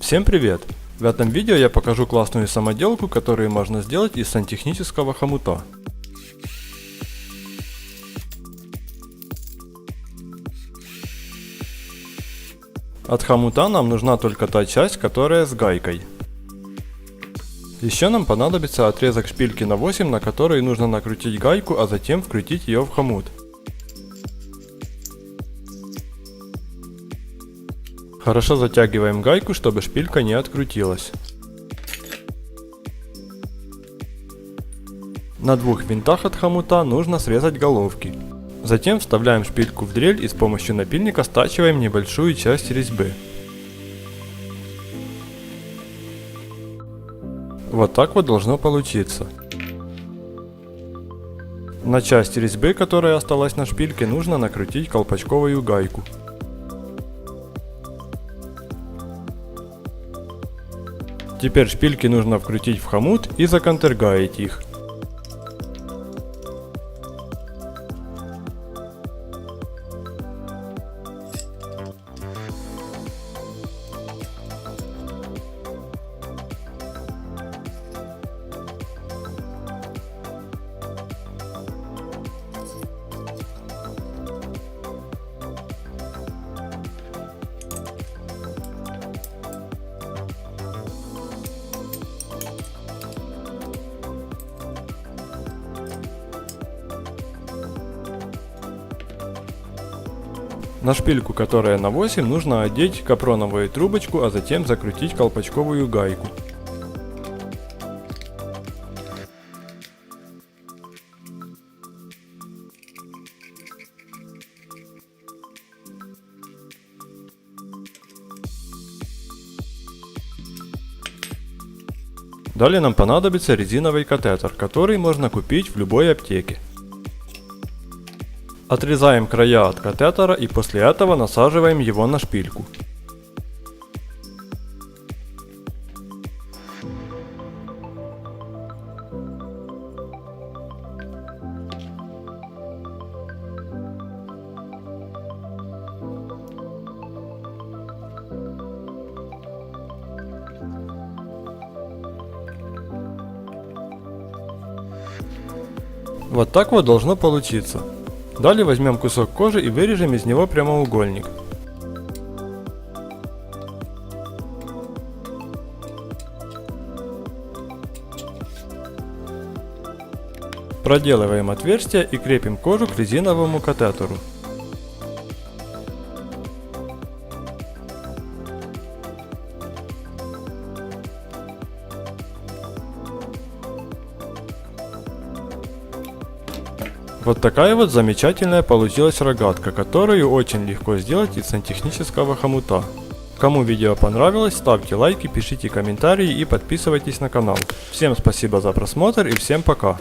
Всем привет! В этом видео я покажу классную самоделку, которую можно сделать из сантехнического хомута. От хомута нам нужна только та часть, которая с гайкой. Еще нам понадобится отрезок шпильки на 8, на который нужно накрутить гайку, а затем вкрутить ее в хомут. Хорошо затягиваем гайку, чтобы шпилька не открутилась. На двух винтах от хомута нужно срезать головки. Затем вставляем шпильку в дрель и с помощью напильника стачиваем небольшую часть резьбы. Вот так вот должно получиться. На часть резьбы, которая осталась на шпильке, нужно накрутить колпачковую гайку. Теперь шпильки нужно вкрутить в хомут и законтергаить их. На шпильку, которая на 8, нужно одеть капроновую трубочку, а затем закрутить колпачковую гайку. Далее нам понадобится резиновый катетер, который можно купить в любой аптеке. Отрезаем края от катетера и после этого насаживаем его на шпильку. Вот так вот должно получиться. Далее возьмем кусок кожи и вырежем из него прямоугольник. Проделываем отверстие и крепим кожу к резиновому катетеру. Вот такая вот замечательная получилась рогатка, которую очень легко сделать из сантехнического хомута. Кому видео понравилось, ставьте лайки, пишите комментарии и подписывайтесь на канал. Всем спасибо за просмотр и всем пока!